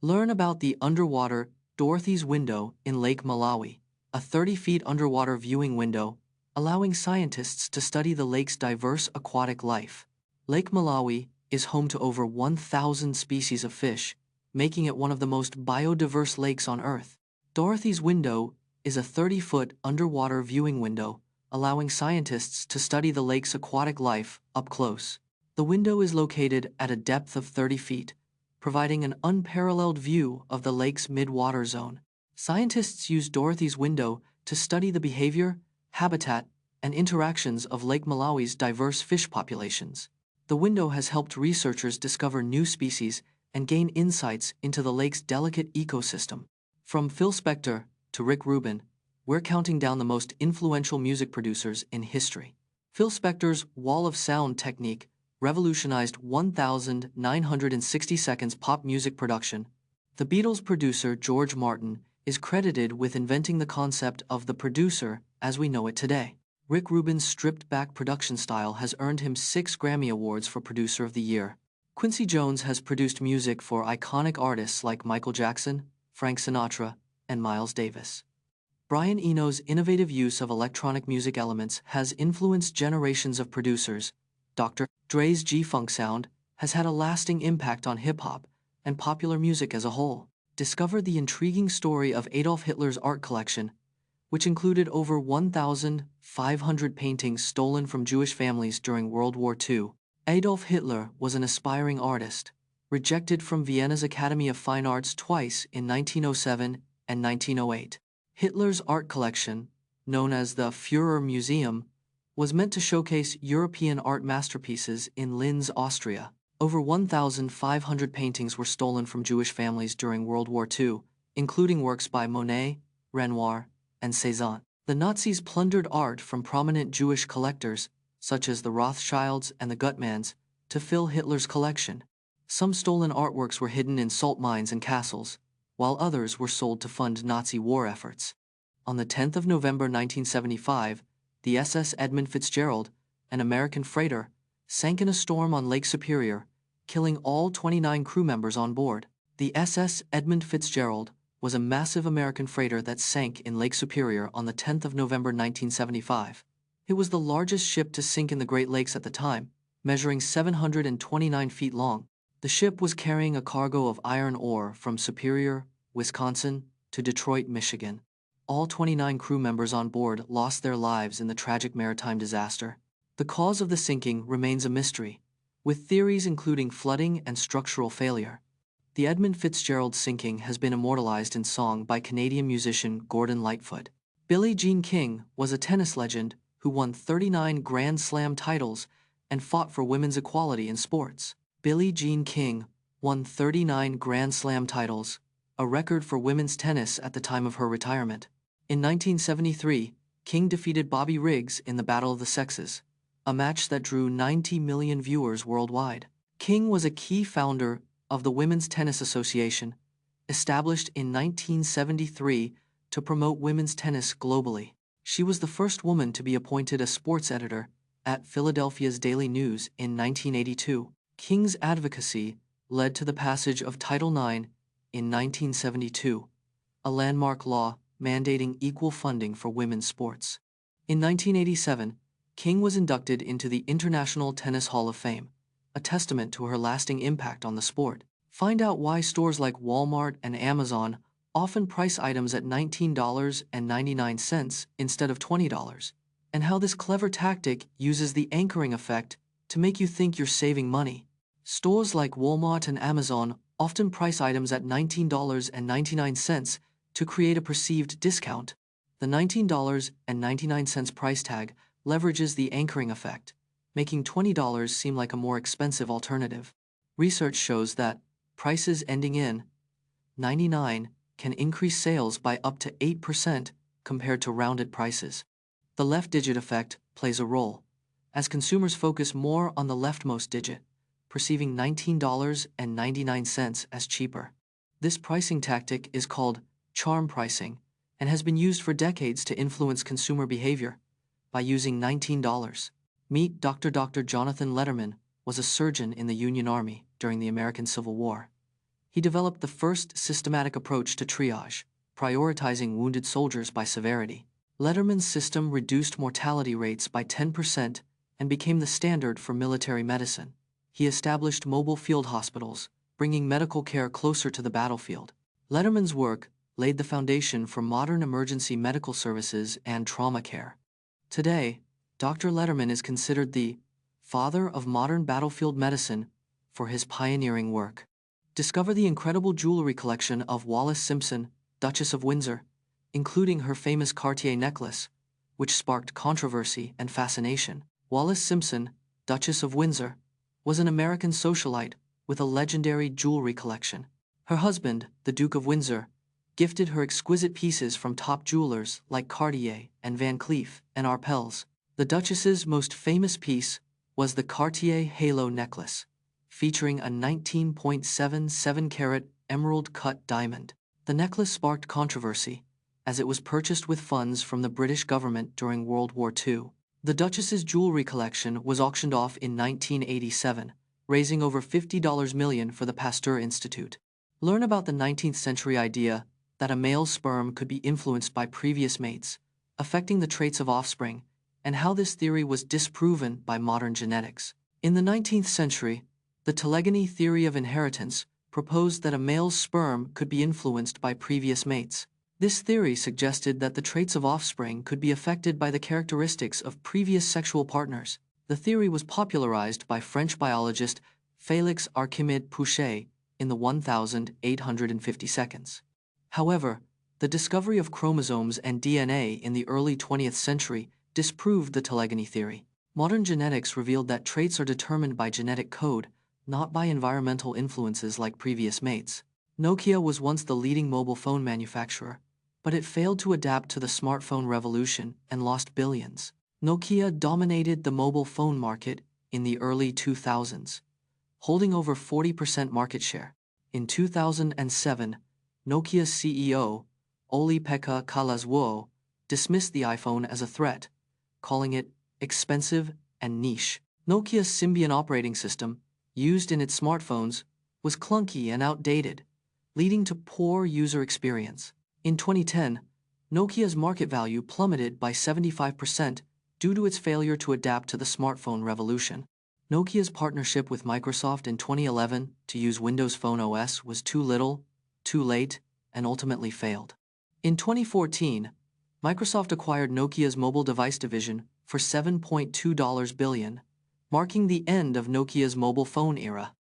Learn about the underwater Dorothy's window in Lake Malawi, a 30-feet underwater viewing window, allowing scientists to study the lake's diverse aquatic life. Lake Malawi is home to over 1,000 species of fish, making it one of the most biodiverse lakes on Earth. Dorothy's window is a 30-foot underwater viewing window, allowing scientists to study the lake's aquatic life up close. The window is located at a depth of 30 feet, providing an unparalleled view of the lake's mid-water zone. Scientists use Dorothy's window to study the behavior, habitat, and interactions of Lake Malawi's diverse fish populations. The window has helped researchers discover new species and gain insights into the lake's delicate ecosystem. From Phil Spector to Rick Rubin, we're counting down the most influential music producers in history. Phil Spector's wall of sound technique revolutionized 1,960 seconds pop music production. The Beatles' producer George Martin is credited with inventing the concept of the producer as we know it today. Rick Rubin's stripped-back production style has earned him 6 Grammy Awards for Producer of the Year. Quincy Jones has produced music for iconic artists like Michael Jackson, Frank Sinatra, and Miles Davis. Brian Eno's innovative use of electronic music elements has influenced generations of producers. Dr. Dre's G-Funk sound has had a lasting impact on hip-hop and popular music as a whole. Discover the intriguing story of Adolf Hitler's art collection, which included over 1,500 paintings stolen from Jewish families during World War II. Adolf Hitler was an aspiring artist, rejected from Vienna's Academy of Fine Arts twice in 1907 and 1908. Hitler's art collection, known as the Führer Museum, was meant to showcase European art masterpieces in Linz, Austria. Over 1,500 paintings were stolen from Jewish families during World War II, including works by Monet, Renoir, and Cézanne. The Nazis plundered art from prominent Jewish collectors, such as the Rothschilds and the Gutmans, to fill Hitler's collection. Some stolen artworks were hidden in salt mines and castles, while others were sold to fund Nazi war efforts. On the 10th of November 1975, the SS Edmund Fitzgerald, an American freighter, sank in a storm on Lake Superior, killing all 29 crew members on board. The SS Edmund Fitzgerald was a massive American freighter that sank in Lake Superior on the 10th of November 1975. It was the largest ship to sink in the Great Lakes at the time, measuring 729 feet long. The ship was carrying a cargo of iron ore from Superior, Wisconsin, to Detroit, Michigan. All 29 crew members on board lost their lives in the tragic maritime disaster. The cause of the sinking remains a mystery, with theories including flooding and structural failure. The Edmund Fitzgerald sinking has been immortalized in song by Canadian musician Gordon Lightfoot. Billie Jean King was a tennis legend who won 39 Grand Slam titles and fought for women's equality in sports. Billie Jean King won 39 Grand Slam titles, a record for women's tennis at the time of her retirement. In 1973, King defeated Bobby Riggs in the Battle of the Sexes, a match that drew 90 million viewers worldwide. King was a key founder of the Women's Tennis Association, established in 1973 to promote women's tennis globally. She was the first woman to be appointed a sports editor at Philadelphia's Daily News in 1982. King's advocacy led to the passage of Title IX in 1972, a landmark law mandating equal funding for women's sports. In 1987, King was inducted into the International Tennis Hall of Fame, a testament to her lasting impact on the sport. Find out why stores like Walmart and Amazon often price items at $19.99 instead of $20, and how this clever tactic uses the anchoring effect to make you think you're saving money. Stores like Walmart and Amazon often price items at $19.99 to create a perceived discount. The $19.99 price tag leverages the anchoring effect, making $20 seem like a more expensive alternative. Research shows that prices ending in 99 can increase sales by up to 8% compared to rounded prices. The left-digit effect plays a role, as consumers focus more on the leftmost digit, perceiving $19.99 as cheaper. This pricing tactic is called charm pricing and has been used for decades to influence consumer behavior by using $19. Meet Dr. Jonathan Letterman was a surgeon in the Union Army during the American Civil War. He developed the first systematic approach to triage, prioritizing wounded soldiers by severity. Letterman's system reduced mortality rates by 10% and became the standard for military medicine. He established mobile field hospitals, bringing medical care closer to the battlefield. Letterman's work laid the foundation for modern emergency medical services and trauma care. Today, Dr. Letterman is considered the father of modern battlefield medicine for his pioneering work. Discover the incredible jewelry collection of Wallis Simpson, Duchess of Windsor, including her famous Cartier necklace, which sparked controversy and fascination. Wallis Simpson, Duchess of Windsor, was an American socialite with a legendary jewelry collection. Her husband, the Duke of Windsor, gifted her exquisite pieces from top jewelers like Cartier and Van Cleef and Arpels. The Duchess's most famous piece was the Cartier Halo necklace, featuring a 19.77-carat emerald-cut diamond. The necklace sparked controversy, as it was purchased with funds from the British government during World War II. The Duchess's jewelry collection was auctioned off in 1987, raising over $50 million for the Pasteur Institute. Learn about the 19th century idea that a male's sperm could be influenced by previous mates, affecting the traits of offspring, and how this theory was disproven by modern genetics. In the 19th century, the telegony theory of inheritance proposed that a male's sperm could be influenced by previous mates. This theory suggested that the traits of offspring could be affected by the characteristics of previous sexual partners. The theory was popularized by French biologist Félix Archimede Pouchet in the 1850 seconds. However, the discovery of chromosomes and DNA in the early 20th century disproved the telegony theory. Modern genetics revealed that traits are determined by genetic code, not by environmental influences like previous mates. Nokia was once the leading mobile phone manufacturer, but it failed to adapt to the smartphone revolution and lost billions. Nokia dominated the mobile phone market in the early 2000s, holding over 40% market share. In 2007, Nokia's CEO, Olli-Pekka Kallasvuo, dismissed the iPhone as a threat, calling it expensive and niche. Nokia's Symbian operating system, used in its smartphones, was clunky and outdated, leading to poor user experience. In 2010, Nokia's market value plummeted by 75% due to its failure to adapt to the smartphone revolution. Nokia's partnership with Microsoft in 2011 to use Windows Phone OS was too little, too late, and ultimately failed. In 2014, Microsoft acquired Nokia's mobile device division for $7.2 billion, marking the end of Nokia's mobile phone era.